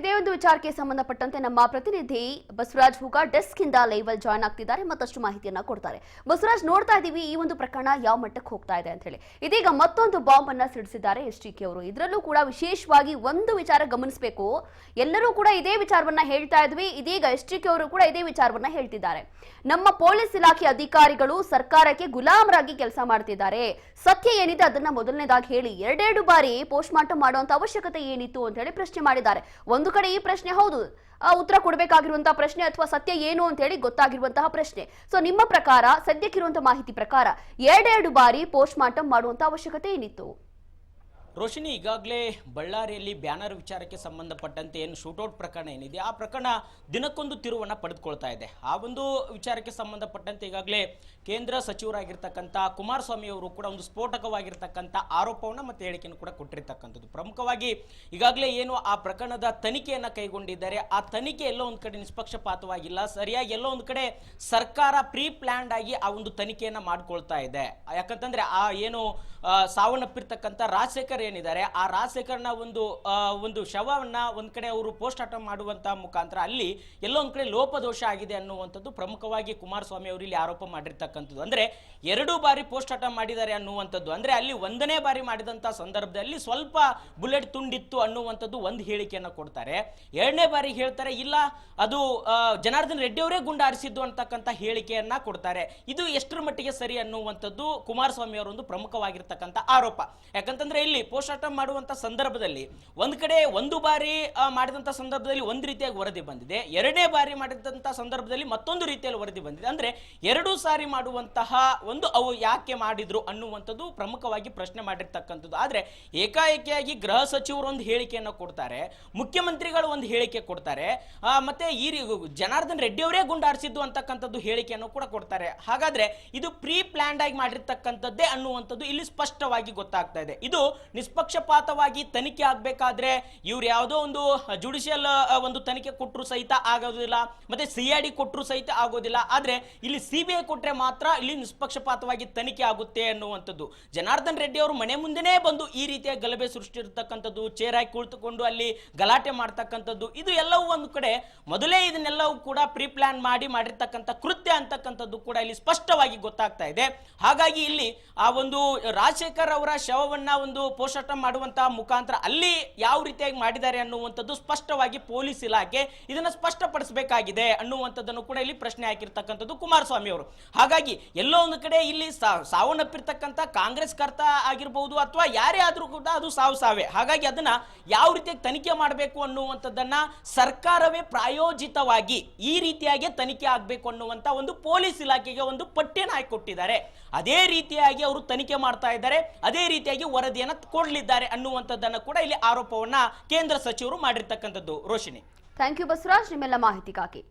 ಇದೇ ಒಂದು ವಿಚಾರಕ್ಕೆ ಸಂಬಂಧಪಟ್ಟಂತೆ ನಮ್ಮ ಪ್ರತಿನಿಧಿ ಬಸವರಾಜ್ ಹೂಗ ಡೆಸ್ಕ್ ಇಂದ ಲೈವ್ ಅಲ್ಲಿ ಜಾಯ್ನ್ ಆಗ್ತಿದ್ದಾರೆ, ಮತ್ತಷ್ಟು ಮಾಹಿತಿಯನ್ನ ಕೊಡ್ತಾರೆ. ಬಸವರಾಜ್, ನೋಡ್ತಾ ಇದೀವಿ ಈ ಒಂದು ಪ್ರಕರಣ ಯಾವ ಮಟ್ಟಕ್ಕೆ ಹೋಗ್ತಾ ಇದೆ ಅಂತ ಹೇಳಿ. ಇದೀಗ ಮತ್ತೊಂದು ಬಾಂಬ್ ಅನ್ನ ಸಿಡಿಸಿದ್ದಾರೆ ಎಸ್ಟಿಕೆ ಅವರು. ಇದರಲ್ಲೂ ಕೂಡ ವಿಶೇಷವಾಗಿ ಒಂದು ವಿಚಾರ ಗಮನಿಸಬೇಕು. ಎಲ್ಲರೂ ಕೂಡ ಇದೇ ವಿಚಾರವನ್ನ ಹೇಳ್ತಾ ಇದ್ವಿ, ಇದೀಗ ಎಸ್ಟಿಕೆ ಅವರು ಕೂಡ ಇದೇ ವಿಚಾರವನ್ನ ಹೇಳ್ತಿದ್ದಾರೆ. ನಮ್ಮ ಪೊಲೀಸ್ ಇಲಾಖೆ ಅಧಿಕಾರಿಗಳು ಸರ್ಕಾರಕ್ಕೆ ಗುಲಾಮರಾಗಿ ಕೆಲಸ ಮಾಡ್ತಿದ್ದಾರೆ. ಸತ್ಯ ಏನಿದೆ ಅದನ್ನ ಮೊದಲನೇದಾಗಿ ಹೇಳಿ, ಎರಡೆರಡು ಬಾರಿ ಪೋಸ್ಟ್ ಮಾರ್ಟಮ್ ಮಾಡುವಂತ ಅವಶ್ಯಕತೆ ಏನಿತ್ತು ಅಂತ ಹೇಳಿ ಪ್ರಶ್ನೆ ಮಾಡಿದ್ದಾರೆ. ಒಂದು ಕಡೆ ಈ ಪ್ರಶ್ನೆ ಹೌದು, ಉತ್ತರ ಕೊಡಬೇಕಾಗಿರುವಂತಹ ಪ್ರಶ್ನೆ ಅಥವಾ ಸತ್ಯ ಏನು ಅಂತ ಹೇಳಿ ಗೊತ್ತಾಗಿರುವಂತಹ ಪ್ರಶ್ನೆ. ಸೊ ನಿಮ್ಮ ಪ್ರಕಾರ, ಸದ್ಯಕ್ಕಿರುವಂತಹ ಮಾಹಿತಿ ಪ್ರಕಾರ ಎರಡೆರಡು ಬಾರಿ ಪೋಸ್ಟ್ ಮಾರ್ಟಮ್ ಮಾಡುವಂತ ಅವಶ್ಯಕತೆ ಏನಿತ್ತು? ರೋಶಿನಿ, ಈಗಾಗಲೇ ಬಳ್ಳಾರಿಯಲ್ಲಿ ಬ್ಯಾನರ್ ವಿಚಾರಕ್ಕೆ ಸಂಬಂಧಪಟ್ಟಂತೆ ಏನು ಶೂಟೌಟ್ ಪ್ರಕರಣ ಏನಿದೆ ಆ ಪ್ರಕರಣ ದಿನಕ್ಕೊಂದು ತಿರುವನ್ನು ಪಡೆದುಕೊಳ್ತಾ ಇದೆ. ಆ ಒಂದು ವಿಚಾರಕ್ಕೆ ಸಂಬಂಧಪಟ್ಟಂತೆ ಈಗಾಗಲೇ ಕೇಂದ್ರ ಸಚಿವರಾಗಿರ್ತಕ್ಕಂಥ ಕುಮಾರಸ್ವಾಮಿ ಅವರು ಕೂಡ ಒಂದು ಸ್ಫೋಟಕವಾಗಿರ್ತಕ್ಕಂಥ ಆರೋಪವನ್ನು ಮತ್ತು ಹೇಳಿಕೆಯನ್ನು ಕೂಡ ಕೊಟ್ಟಿರ್ತಕ್ಕಂಥದ್ದು. ಪ್ರಮುಖವಾಗಿ ಈಗಾಗಲೇ ಏನು ಆ ಪ್ರಕರಣದ ತನಿಖೆಯನ್ನು ಕೈಗೊಂಡಿದ್ದಾರೆ, ಆ ತನಿಖೆ ಎಲ್ಲೋ ಒಂದು ಕಡೆ ನಿಷ್ಪಕ್ಷಪಾತವಾಗಿಲ್ಲ, ಸರಿಯಾಗಿ ಎಲ್ಲೋ ಒಂದು ಕಡೆ ಸರ್ಕಾರ ಪ್ರೀ ಪ್ಲಾನ್ಡ್ ಆಗಿ ಆ ಒಂದು ತನಿಖೆಯನ್ನು ಮಾಡ್ಕೊಳ್ತಾ ಇದೆ. ಯಾಕಂತಂದ್ರೆ ಆ ಏನು ಸಾವನ್ನಪ್ಪಿರ್ತಕ್ಕಂಥ ರಾಜಶೇಖರ್ ಏನಿದ್ದಾರೆ, ಆ ರಾಜಶೇಖರ್ನ ಒಂದು ಶವವನ್ನ ಒಂದ್ ಕಡೆ ಅವರು ಪೋಸ್ಟ್ ಮಾರ್ಟಮ್ ಮಾಡುವಂತ ಮುಖಾಂತರ ಅಲ್ಲಿ ಎಲ್ಲೋ ಒಂದ್ ಕಡೆ ಲೋಪದೋಷ ಆಗಿದೆ ಅನ್ನುವಂಥದ್ದು ಪ್ರಮುಖವಾಗಿ ಕುಮಾರಸ್ವಾಮಿ ಅವರು ಇಲ್ಲಿ ಆರೋಪ ಮಾಡಿರ್ತಕ್ಕಂಥದ್ದು. ಅಂದ್ರೆ 2 ಬಾರಿ ಪೋಸ್ಟ್ ಮಾರ್ಟಮ್ ಮಾಡಿದ್ದಾರೆ ಅನ್ನುವಂಥದ್ದು. ಅಂದ್ರೆ ಅಲ್ಲಿ 1ನೇ ಬಾರಿ ಮಾಡಿದಂತ ಸಂದರ್ಭದಲ್ಲಿ ಸ್ವಲ್ಪ ಬುಲೆಟ್ ತುಂಡಿತ್ತು ಅನ್ನುವಂಥದ್ದು ಒಂದು ಹೇಳಿಕೆಯನ್ನ ಕೊಡ್ತಾರೆ. 2ನೇ ಬಾರಿ ಹೇಳ್ತಾರೆ ಇಲ್ಲ ಅದು ಜನಾರ್ದನ್ ರೆಡ್ಡಿ ಅವರೇ ಗುಂಡಾರಿಸಿದ್ದು ಅಂತಕ್ಕಂಥ ಹೇಳಿಕೆಯನ್ನ ಕೊಡ್ತಾರೆ. ಇದು ಎಷ್ಟರ ಮಟ್ಟಿಗೆ ಸರಿ ಅನ್ನುವಂಥದ್ದು ಕುಮಾರಸ್ವಾಮಿ ಅವರ ಒಂದು ಪ್ರಮುಖವಾಗಿರ್ತಕ್ಕಂಥ ಆರೋಪ. ಯಾಕಂತಂದ್ರೆ ಇಲ್ಲಿ ಪೋಸ್ಟ್ ಮಾರ್ಟಮ್ ಮಾಡುವಂತ ಸಂದರ್ಭದಲ್ಲಿ ಒಂದ್ ಕಡೆ 1 ಬಾರಿ ಮಾಡಿದಂತ ಸಂದರ್ಭದಲ್ಲಿ ಒಂದು ರೀತಿಯಾಗಿ ವರದಿ ಬಂದಿದೆ, 2ನೇ ಬಾರಿ ಮಾಡಿದಂತ ಸಂದರ್ಭದಲ್ಲಿ ಮತ್ತೊಂದು ರೀತಿಯಲ್ಲಿ ವರದಿ ಬಂದಿದೆ. ಅಂದ್ರೆ 2 ಸಾರಿ ಮಾಡುವಂತಹ ಒಂದು ಅವು ಯಾಕೆ ಮಾಡಿದ್ರು ಅನ್ನುವಂಥದ್ದು ಪ್ರಮುಖವಾಗಿ ಪ್ರಶ್ನೆ ಮಾಡಿರ್ತಕ್ಕಂಥದ್ದು. ಆದ್ರೆ ಏಕಾಏಕಿಯಾಗಿ ಗೃಹ ಸಚಿವರು ಒಂದು ಹೇಳಿಕೆಯನ್ನು ಕೊಡ್ತಾರೆ, ಮುಖ್ಯಮಂತ್ರಿಗಳು ಒಂದು ಹೇಳಿಕೆ ಕೊಡ್ತಾರೆ, ಮತ್ತೆ ಈ ಜನಾರ್ದನ್ ರೆಡ್ಡಿ ಅವರೇ ಗುಂಡಾರಿಸಿದ್ದು ಅಂತಕ್ಕಂಥದ್ದು ಹೇಳಿಕೆಯನ್ನು ಕೂಡ ಕೊಡ್ತಾರೆ. ಹಾಗಾದ್ರೆ ಇದು ಪ್ರೀ ಪ್ಲಾನ್ಡ್ ಆಗಿ ಮಾಡಿರ್ತಕ್ಕಂಥದ್ದೇ ಅನ್ನುವಂಥದ್ದು ಇಲ್ಲಿ ಸ್ಪಷ್ಟವಾಗಿ ಗೊತ್ತಾಗ್ತಾ ಇದೆ. ಇದು ನಿಷ್ಪಕ್ಷಪಾತವಾಗಿ ತನಿಖೆ ಆಗಬೇಕಾದ್ರೆ ಇವ್ರು ಯಾವುದೋ ಒಂದು ಜುಡಿಷಿಯಲ್ ಒಂದು ತನಿಖೆ ಕೊಟ್ಟರು ಸಹಿತ ಆಗೋದಿಲ್ಲ, ಮತ್ತೆ ಸಿಐಡಿ ಕೊಟ್ಟರು ಸಹಿತ ಆಗೋದಿಲ್ಲ. ಆದ್ರೆ ಇಲ್ಲಿ ಸಿಬಿಐ ಕೊಟ್ರೆ ಮಾತ್ರ ಇಲ್ಲಿ ನಿಷ್ಪಕ್ಷಪಾತವಾಗಿ ತನಿಖೆ ಆಗುತ್ತೆ ಅನ್ನುವಂಥದ್ದು. ಜನಾರ್ದನ್ ರೆಡ್ಡಿ ಅವರು ಮನೆ ಮುಂದೆನೇ ಬಂದು ಈ ರೀತಿಯ ಗಲಭೆ ಸೃಷ್ಟಿರ್ತಕ್ಕಂಥದ್ದು, ಚೇರ್ ಹಾಕಿ ಕುಳಿತುಕೊಂಡು ಅಲ್ಲಿ ಗಲಾಟೆ ಮಾಡ್ತಕ್ಕಂಥದ್ದು, ಇದು ಎಲ್ಲವೂ ಒಂದು ಕಡೆ ಮೊದಲೇ ಇದನ್ನೆಲ್ಲವೂ ಕೂಡ ಪ್ರೀ ಪ್ಲಾನ್ ಮಾಡಿರ್ತಕ್ಕಂಥ ಕೃತ್ಯ ಅಂತಕ್ಕಂಥದ್ದು ಕೂಡ ಇಲ್ಲಿ ಸ್ಪಷ್ಟವಾಗಿ ಗೊತ್ತಾಗ್ತಾ ಇದೆ. ಹಾಗಾಗಿ ಇಲ್ಲಿ ಆ ಒಂದು ರಾಜಶೇಖರ್ ಅವರ ಶವವನ್ನ ಒಂದು ಪೋಸ್ಟ್ ಮಾರ್ಟಮ್ ಮಾಡುವಂತಹ ಮುಖಾಂತರ ಅಲ್ಲಿ ಯಾವ ರೀತಿಯಾಗಿ ಮಾಡಿದ್ದಾರೆ ಅನ್ನುವಂಥದ್ದು ಸ್ಪಷ್ಟವಾಗಿ ಪೊಲೀಸ್ ಇಲಾಖೆ ಇದನ್ನ ಸ್ಪಷ್ಟಪಡಿಸಬೇಕಾಗಿದೆ ಅನ್ನುವಂಥದ್ದನ್ನು ಕೂಡ ಇಲ್ಲಿ ಪ್ರಶ್ನೆ ಹಾಕಿರ್ತಕ್ಕಂಥದ್ದು ಕುಮಾರಸ್ವಾಮಿ ಅವರು. ಹಾಗಾಗಿ ಎಲ್ಲೋ ಒಂದು ಕಡೆ ಇಲ್ಲಿ ಸಾವನ್ನಪ್ಪಿರ್ತಕ್ಕಂಥ ಕಾಂಗ್ರೆಸ್ ಕರ್ತ ಆಗಿರಬಹುದು ಅಥವಾ ಯಾರೇ ಆದ್ರೂ ಕೂಡ ಅದು ಸಾವೇ. ಹಾಗಾಗಿ ಅದನ್ನ ಯಾವ ರೀತಿಯಾಗಿ ತನಿಖೆ ಮಾಡಬೇಕು ಅನ್ನುವಂಥದ್ದನ್ನ ಸರ್ಕಾರವೇ ಪ್ರಾಯೋಜಿತವಾಗಿ ಈ ರೀತಿಯಾಗಿ ತನಿಖೆ ಆಗಬೇಕು ಅನ್ನುವಂತ ಒಂದು ಪೊಲೀಸ್ ಇಲಾಖೆಗೆ ಒಂದು ಪಟ್ಟಿಯನ್ನು ಹಾಕಿಕೊಟ್ಟಿದ್ದಾರೆ. ಅದೇ ರೀತಿಯಾಗಿ ಅವರು ತನಿಖೆ ಮಾಡ್ತಾ ಇದ್ದಾರೆ, ಅದೇ ರೀತಿಯಾಗಿ ವರದಿಯನ್ನು ಕೊಡಲಿದ್ದಾರೆ ಅನ್ನುವಂಥದ್ದನ್ನು ಕೂಡ ಇಲ್ಲಿ ಆರೋಪವನ್ನ ಕೇಂದ್ರ ಸಚಿವರು ಮಾಡಿರ್ತಕ್ಕಂಥದ್ದು. ರೋಶಿನಿ, ಥ್ಯಾಂಕ್ ಯು ಬಸವರಾಜ್, ನಿಮ್ಮೆಲ್ಲ ಮಾಹಿತಿಗಾಗಿ.